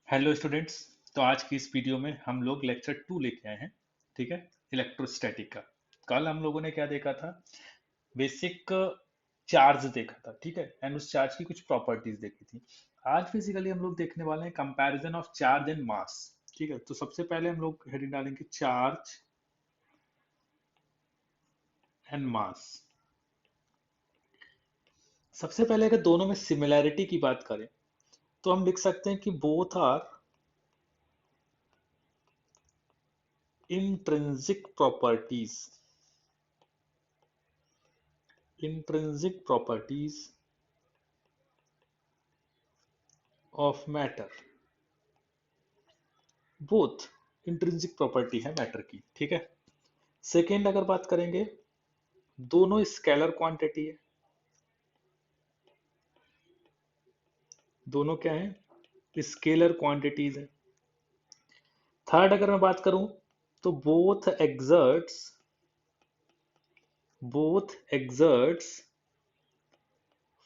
Hello students. तो आज की इस वीडियो में हम लोग लेक्चर 2 लेके आए हैं। ठीक है, इलेक्ट्रोस्टैटिक का। कल हम लोगों ने क्या देखा था? बेसिक चार्ज देखा था, ठीक है, एंड उस चार्ज की कुछ प्रॉपर्टीज देखी थी। आज बेसिकली हम लोग देखने वाले हैं comparison of charge and mass. ठीक है, तो सबसे पहले हम लोग हेडिंग डालेंगे चार्ज एंड मास। सबसे पहले अगर दोनों में सिमिलैरिटी की बात करें तो हम लिख सकते हैं कि both are intrinsic properties, intrinsic properties of matter। Both intrinsic property है मैटर की, ठीक है। सेकेंड अगर बात करेंगे, दोनों स्केलर क्वांटिटी है। दोनों क्या है? स्केलर क्वांटिटीज है। थर्ड अगर मैं बात करूं तो both exerts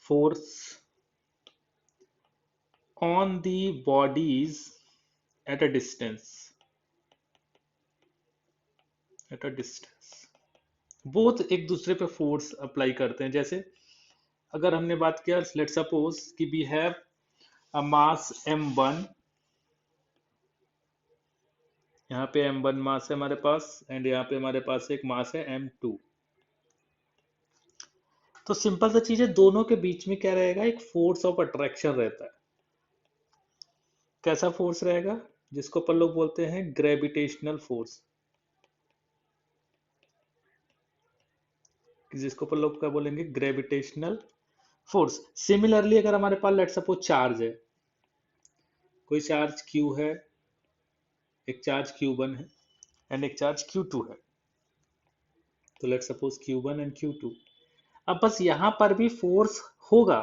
force on the bodies at a distance. Both एक दूसरे पे फोर्स अप्लाई करते हैं। जैसे अगर हमने बात किया, लेट सपोज कि we have a mass m1। यहाँ पे m1 मास है हमारे पास, एंड यहाँ पे हमारे पास एक मास है m2। तो सिंपल सा चीज है, दोनों के बीच में क्या रहेगा? एक फोर्स ऑफ अट्रैक्शन रहता है। कैसा फोर्स रहेगा? जिसको अपन लोग बोलते हैं ग्रेविटेशनल फोर्स। जिसको अपन लोग क्या बोलेंगे? Gravitational force. सिमिलरली अगर हमारे पास लेट सपोज चार्ज है, कोई चार्ज q है, एक चार्ज q1 है एंड एक चार्ज q2 है। तो let suppose q1 and q2। अब बस यहां पर भी फोर्स होगा,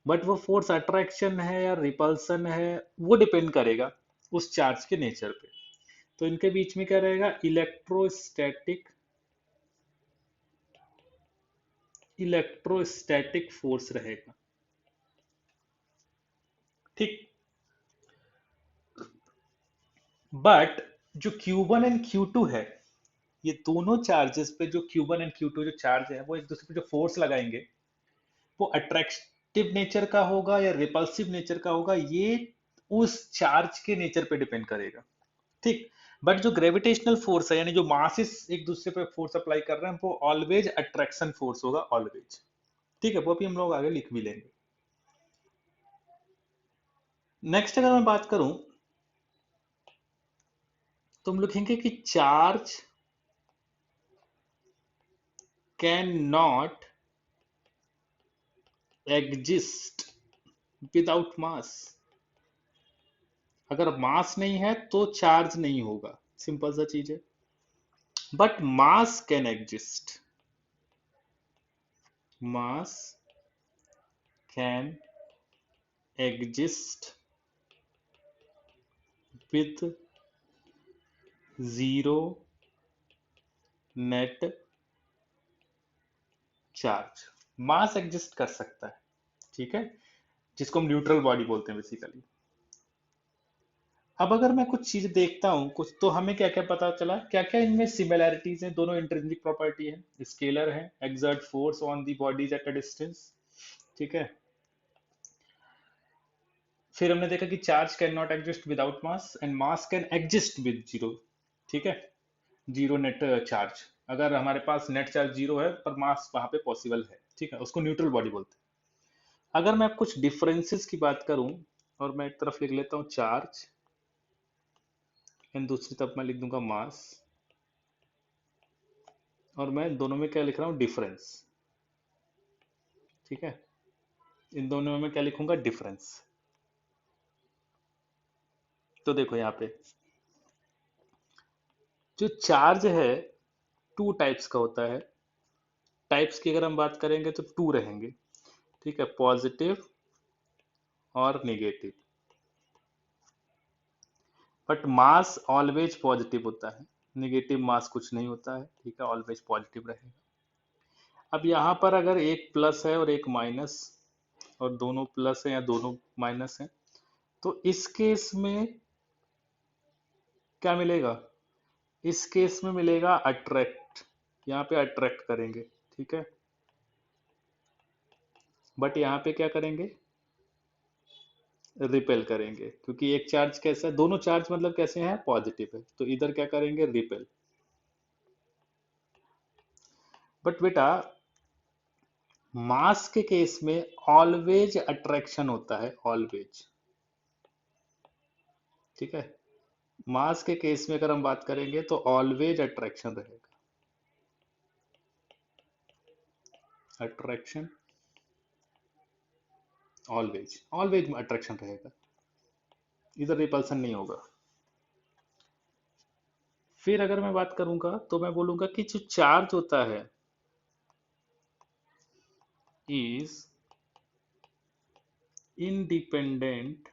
बट वो फोर्स अट्रैक्शन है या रिपल्सन है, वो डिपेंड करेगा उस चार्ज के नेचर पे। तो इनके बीच में क्या रहेगा? इलेक्ट्रोस्टैटिक फोर्स रहेगा। ठीक। बट जो Q1 एंड Q2 है, ये दोनों चार्जेस पे जो Q1 एंड Q2 जो चार्ज है, वो एक दूसरे पे जो फोर्स लगाएंगे, वो अट्रैक्टिव नेचर का होगा या रिपल्सिव नेचर का होगा, ये उस चार्ज के नेचर पे डिपेंड करेगा। ठीक। बट जो ग्रेविटेशनल फोर्स है, यानी जो मासेस एक दूसरे पे फोर्स अप्लाई कर रहे हैं, वो ऑलवेज अट्रैक्शन फोर्स होगा, ऑलवेज। ठीक है, वो भी हम लोग आगे लिख भी लेंगे। नेक्स्ट अगर मैं बात करूं तो हम लिखेंगे कि charge cannot exist without mass. अगर मास नहीं है तो चार्ज नहीं होगा, सिंपल सा चीज है। But mass can exist. Mass can exist with zero net charge. Mass exist कर सकता है, ठीक है, जिसको हम न्यूट्रल बॉडी बोलते हैं बेसिकली। अब अगर मैं कुछ चीज देखता हूँ कुछ, तो हमें क्या क्या पता चला, क्या क्या इनमें सिमिलैरिटीज हैं। दोनों इंट्रिंसिक प्रॉपर्टी है, स्केलर है, exert force on the bodies at a distance, ठीक है। फिर हमने देखा कि charge cannot exist without mass and mass can exist with zero, ठीक है, जीरो नेट चार्ज। अगर हमारे पास नेट चार्ज जीरो है पर मास वहां पे पॉसिबल है, ठीक है, उसको न्यूट्रल बॉडी बोलते हैं। अगर मैं कुछ डिफरेंसेस की बात करूं, और मैं एक तरफ लिख लेता हूं चार्ज एंड दूसरी तरफ मैं लिख दूंगा मास, और मैं दोनों में क्या लिख रहा हूं? डिफरेंस, ठीक है। इन दोनों में मैं क्या लिखूंगा? डिफरेंस। तो देखो यहाँ पे जो चार्ज है टू टाइप्स का होता है। टाइप्स की अगर हम बात करेंगे तो टू रहेंगे, ठीक है, पॉजिटिव और negative. But mass always positive होता है, नेगेटिव मास कुछ नहीं होता है, ठीक है, ऑलवेज पॉजिटिव रहेगा। अब यहाँ पर अगर एक प्लस है और एक माइनस, और दोनों प्लस है या दोनों माइनस है, तो इस केस में क्या मिलेगा? इस केस में मिलेगा अट्रैक्ट, यहाँ पे अट्रैक्ट करेंगे, ठीक है। बट यहाँ पे क्या करेंगे? रिपेल करेंगे, क्योंकि एक चार्ज कैसा है, दोनों चार्ज मतलब कैसे हैं, पॉजिटिव है, तो इधर क्या करेंगे, रिपेल। बट बेटा मास के केस में ऑलवेज अट्रैक्शन होता है, ऑलवेज, ठीक है। मास के केस में अगर हम बात करेंगे तो ऑलवेज अट्रैक्शन रहेगा, अट्रैक्शन ऑलवेज, ऑलवेज अट्रैक्शन रहेगा, इधर रिपल्सन नहीं होगा। फिर अगर मैं बात करूंगा तो मैं बोलूंगा कि जो चार्ज होता है is independent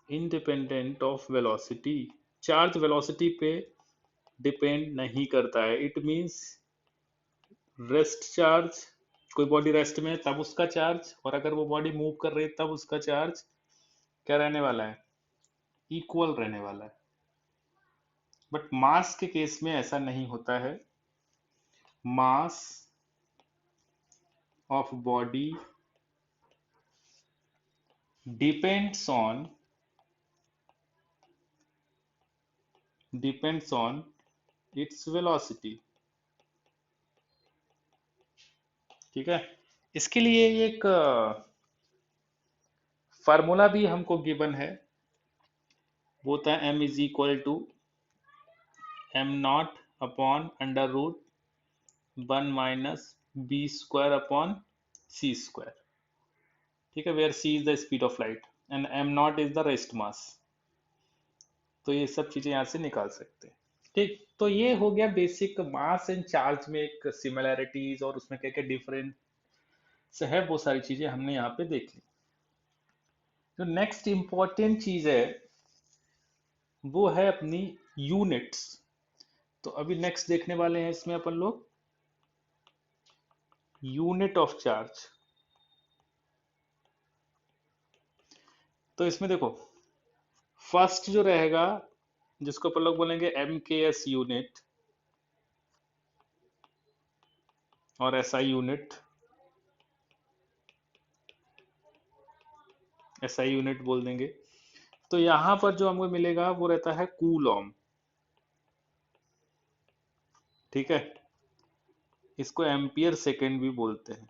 independent of velocity. Charge velocity पे डिपेंड नहीं करता है, इट मींस रेस्ट चार्ज, कोई बॉडी रेस्ट में है तब उसका चार्ज, और अगर वो बॉडी मूव कर रही है तब उसका चार्ज क्या रहने वाला है, इक्वल रहने वाला है। बट मास के केस में ऐसा नहीं होता है। Mass of body depends on its velocity, ठीक है। इसके लिए एक फार्मूला भी हमको गिवन है, वो होता है m is equal to m naught upon under root 1 - b² upon c², ठीक है, where c is the speed of light and m naught is the rest mass. तो ये सब चीजें यहाँ से निकाल सकते हैं, ठीक। तो ये हो गया बेसिक मास एंड चार्ज में एक सिमिलैरिटीज, और उसमें क्या क्या डिफरेंस है वो सारी चीजें हमने यहाँ पे देख ली। जो नेक्स्ट इंपॉर्टेंट चीज है वो है अपनी यूनिट्स। तो अभी नेक्स्ट देखने वाले हैं इसमें अपन लोग यूनिट ऑफ चार्ज। तो इसमें देखो फर्स्ट जो रहेगा जिसको अपन लोग बोलेंगे MKS यूनिट और SI यूनिट बोल देंगे। तो यहां पर जो हमको मिलेगा वो रहता है कूलॉम, ठीक है, इसको एम्पियर सेकेंड भी बोलते हैं।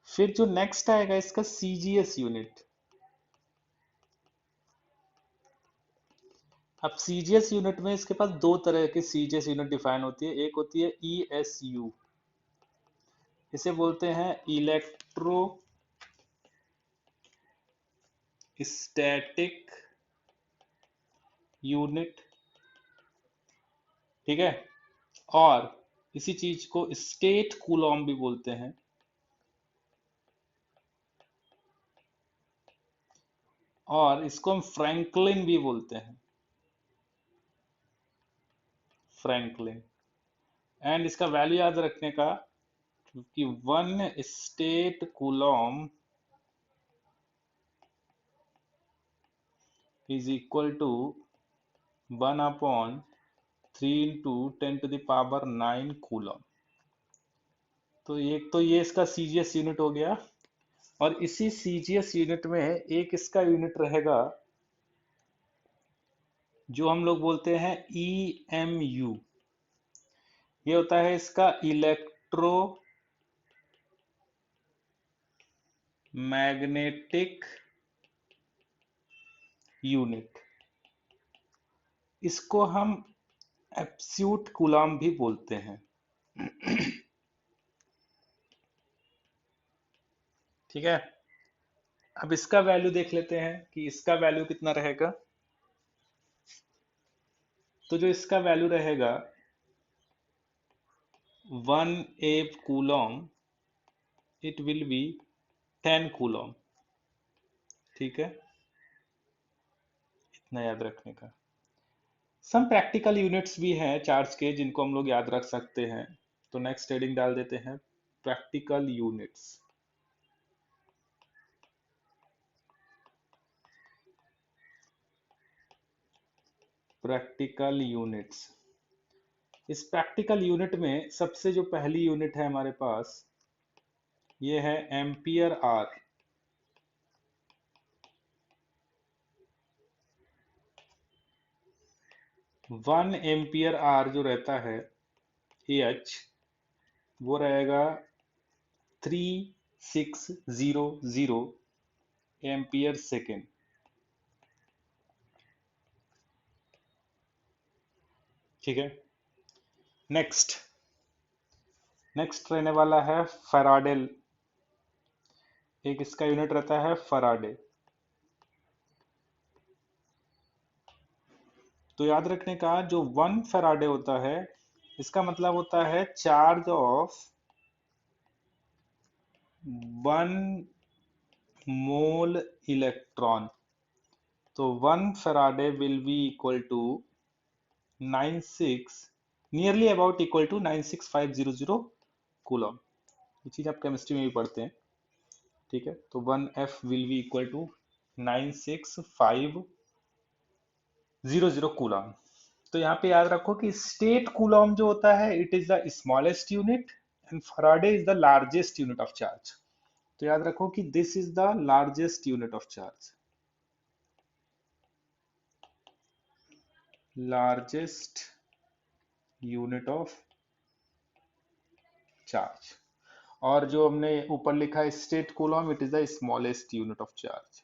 फिर जो नेक्स्ट आएगा इसका CGS यूनिट। अब CGS यूनिट में इसके पास दो तरह की CGS यूनिट डिफाइन होती है, एक होती है ESU, इसे बोलते हैं इलेक्ट्रो स्टैटिक यूनिट, ठीक है, और इसी चीज को स्टेट कूलॉम भी बोलते हैं। और इसको हम फ्रैंकलिन भी बोलते हैं, फ्रैंकलिन। एंड इसका वैल्यू याद रखने का कि 1 statcoulomb is equal to 1/3 × 10⁻⁹ coulomb. तो ये इसका CGS यूनिट हो गया। और इसी CGS यूनिट में एक इसका यूनिट रहेगा जो हम लोग बोलते हैं EMU। ये होता है इसका इलेक्ट्रो मैग्नेटिक यूनिट, इसको हम एब्सोल्यूट कूलॉम भी बोलते हैं, ठीक है। अब इसका वैल्यू देख लेते हैं कि इसका वैल्यू कितना रहेगा। तो जो इसका वैल्यू रहेगा 1 Coulomb, it will be 10 Coulomb, ठीक है, इतना याद रखने का। सम प्रैक्टिकल यूनिट्स भी हैं चार्ज के जिनको हम लोग याद रख सकते हैं। तो नेक्स्ट हेडिंग डाल देते हैं प्रैक्टिकल यूनिट्स। Practical units. इस प्रैक्टिकल यूनिट में सबसे जो पहली यूनिट है हमारे पास, ये है एम्पियर आर। 1 एम्पियर आर जो रहता है एच, वो रहेगा 3600 एम्पियर सेकेंड। ठीक है। नेक्स्ट नेक्स्ट रहने वाला है फैराडे। एक इसका यूनिट रहता है फैराडे। तो याद रखने का, जो 1 फैराडे होता है, इसका मतलब होता है चार्ज ऑफ 1 मोल इलेक्ट्रॉन। तो 1 faraday will be equal to 96, nearly about equal to 96500 coulomb. ये चीज आप केमिस्ट्री में भी पढ़ते हैं। ठीक है, तो 1 F will be equal to 96500 coulomb. तो यहाँ पे याद रखो कि स्टेट कूलम जो होता है, it is the smallest unit and Faraday is the largest unit of charge. तो याद रखो कि this is the largest unit of charge, largest unit of charge. और जो हमने ऊपर लिखा है state coulomb, it is the smallest unit of charge.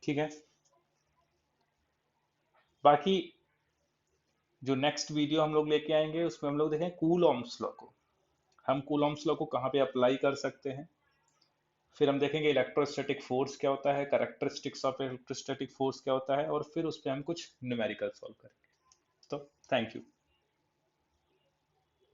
ठीक है। बाकी जो नेक्स्ट वीडियो हम लोग लेके आएंगे, उसमें हम लोग देखें कूलॉम्स लॉ को। हम कूलॉम्स लॉ को कहाँ पे अप्लाई कर सकते हैं। फिर हम देखेंगे इलेक्ट्रोस्टैटिक फोर्स क्या होता है, कैरेक्टरिस्टिक्स ऑफ इलेक्ट्रोस्टैटिक फोर्स क्या होता है, और फिर उस पर हम कुछ न्यूमेरिकल सॉल्व करेंगे। तो थैंक यू।